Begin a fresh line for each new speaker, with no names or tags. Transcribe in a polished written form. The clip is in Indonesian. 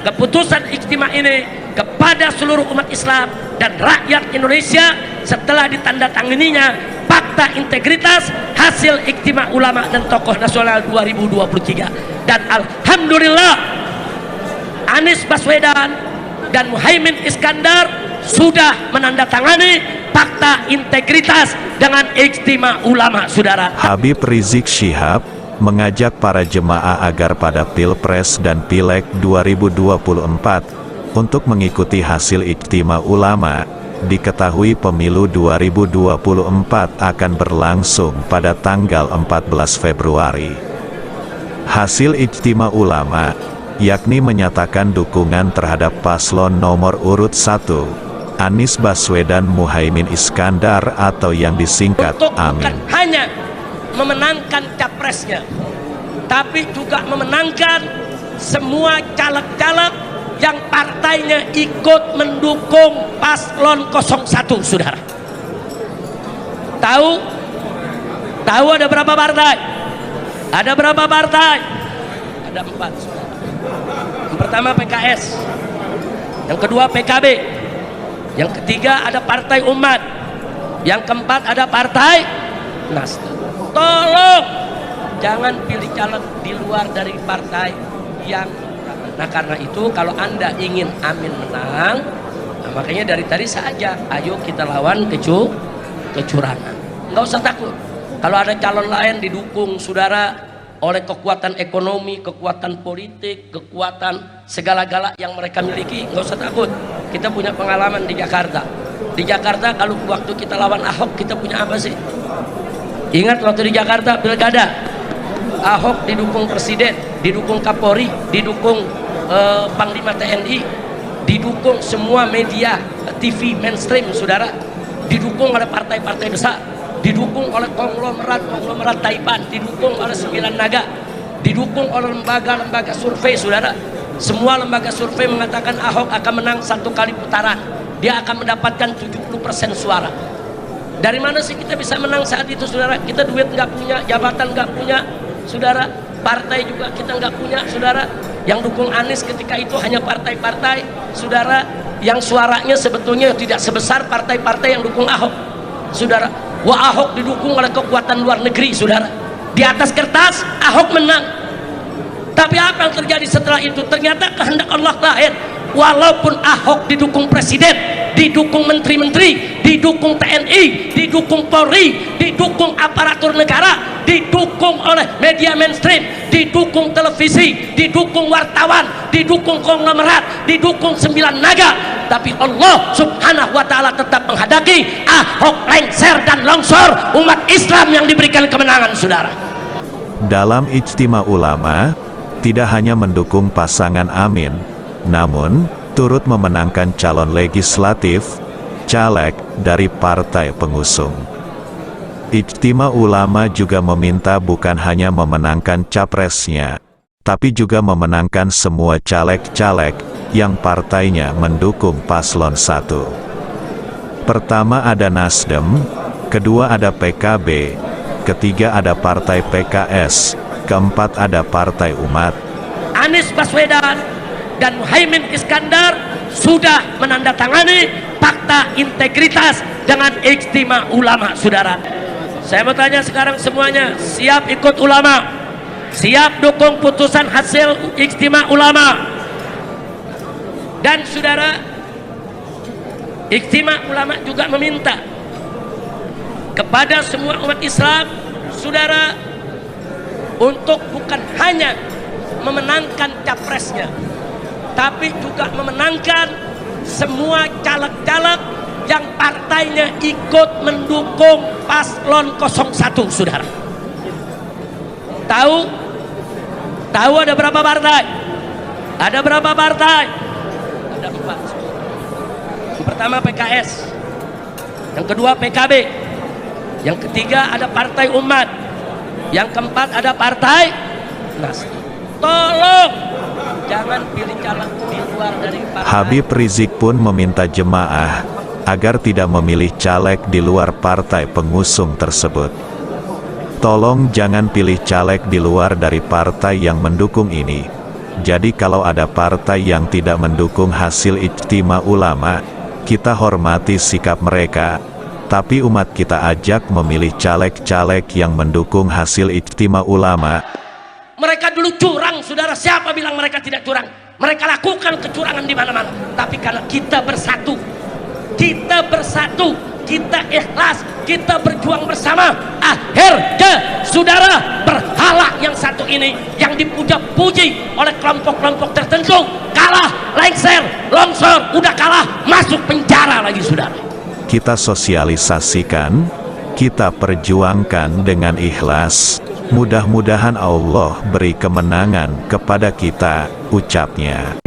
keputusan ijtima ini kepada seluruh umat Islam dan rakyat Indonesia setelah ditandatanganinya Fakta Integritas hasil ijtima ulama dan tokoh nasional 2023. Dan alhamdulillah Anies Baswedan dan Muhaimin Iskandar sudah menandatangani Fakta Integritas dengan ijtima ulama, saudara.
Habib Rizik Syihab mengajak para jemaah agar pada Pilpres dan Pileg 2024 untuk mengikuti hasil ijtima ulama. Diketahui pemilu 2024 akan berlangsung pada tanggal 14 Februari. Hasil ijtima ulama yakni menyatakan dukungan terhadap paslon nomor urut 1 Anies Baswedan Muhaimin Iskandar atau yang disingkat AMIN.
Bukan hanya memenangkan capresnya, tapi juga memenangkan semua caleg-caleg yang partainya ikut mendukung paslon 01, saudara. Tahu ada berapa partai? Ada berapa partai? Ada 4, saudara. Yang pertama PKS, yang kedua PKB, yang ketiga ada Partai Umat, yang keempat ada Partai Nasdem. Tolong jangan pilih caleg di luar dari partai yang. Nah karena itu kalau Anda ingin Amin menang, nah makanya dari tadi saja ayo kita lawan kecurangan. Nggak usah takut kalau ada calon lain didukung saudara oleh kekuatan ekonomi, kekuatan politik, kekuatan segala-gala yang mereka miliki. Nggak usah takut, kita punya pengalaman di Jakarta. Di Jakarta kalau waktu kita lawan Ahok, kita punya apa sih? Ingat waktu di Jakarta pilkada, Ahok didukung presiden, didukung Kapolri, didukung Panglima TNI, didukung semua media TV mainstream, saudara, didukung oleh partai-partai besar, didukung oleh konglomerat Taipan, didukung oleh 9 naga, didukung oleh lembaga-lembaga survei, saudara. Semua lembaga survei mengatakan Ahok akan menang 1 kali putaran, dia akan mendapatkan 70% suara. Dari mana sih kita bisa menang saat itu, saudara? Kita duit nggak punya, jabatan nggak punya, saudara, partai juga kita nggak punya, saudara. Yang dukung Anies ketika itu hanya partai-partai, saudara, yang suaranya sebetulnya tidak sebesar partai-partai yang dukung Ahok, saudara. Wah, Ahok didukung oleh kekuatan luar negeri, saudara. Di atas kertas Ahok menang, tapi apa yang terjadi setelah itu? Ternyata kehendak Allah lahir. Walaupun Ahok didukung presiden, didukung menteri-menteri, didukung TNI, didukung Polri, didukung aparatur negara, didukung oleh media mainstream, didukung televisi, didukung wartawan, didukung konglomerat, didukung 9 naga, tapi Allah subhanahu wa ta'ala tetap menghadaki Ahok lengser dan longsor, umat Islam yang diberikan kemenangan, saudara.
Dalam ijtima ulama tidak hanya mendukung pasangan Amin, namun turut memenangkan calon legislatif, caleg dari partai pengusung. Ijtima ulama juga meminta bukan hanya memenangkan capresnya, tapi juga memenangkan semua caleg-caleg yang partainya mendukung paslon 1. Pertama ada Nasdem, kedua ada PKB, ketiga ada Partai PKS, keempat ada Partai Umat.
Anies Baswedan dan Muhaimin Iskandar sudah menandatangani Fakta Integritas dengan ijtima ulama, saudara. Saya mau tanya sekarang semuanya, siap ikut ulama? Siap dukung putusan hasil ijtima ulama? Dan saudara, ijtima ulama juga meminta kepada semua umat Islam, saudara, untuk bukan hanya memenangkan capresnya, tapi juga memenangkan semua caleg-caleg yang partainya ikut mendukung paslon 01, saudara. Tahu ada berapa partai? Ada berapa partai? Ada 4, saudara. Yang pertama PKS, yang kedua PKB, yang ketiga ada Partai Umat, yang keempat ada Partai Nasdem. Tolong jangan pilih caleg di luar dari partai.
Habib Rizik pun meminta jemaah agar tidak memilih caleg di luar partai pengusung tersebut. Tolong jangan pilih caleg di luar dari partai yang mendukung ini. Jadi kalau ada partai yang tidak mendukung hasil ijtima ulama, kita hormati sikap mereka. Tapi umat kita ajak memilih caleg-caleg yang mendukung hasil ijtima ulama.
Mereka dulu curang, saudara. Siapa bilang mereka tidak curang? Mereka lakukan kecurangan di mana-mana. Tapi karena kita bersatu, kita ikhlas, kita berjuang bersama. Akhirnya, saudara, berhala yang satu ini yang dipuja-puji oleh kelompok-kelompok tertentu kalah, lengser, longsor, udah kalah, masuk penjara lagi, saudara.
Kita sosialisasikan, kita perjuangkan dengan ikhlas. Mudah-mudahan Allah beri kemenangan kepada kita, ucapnya.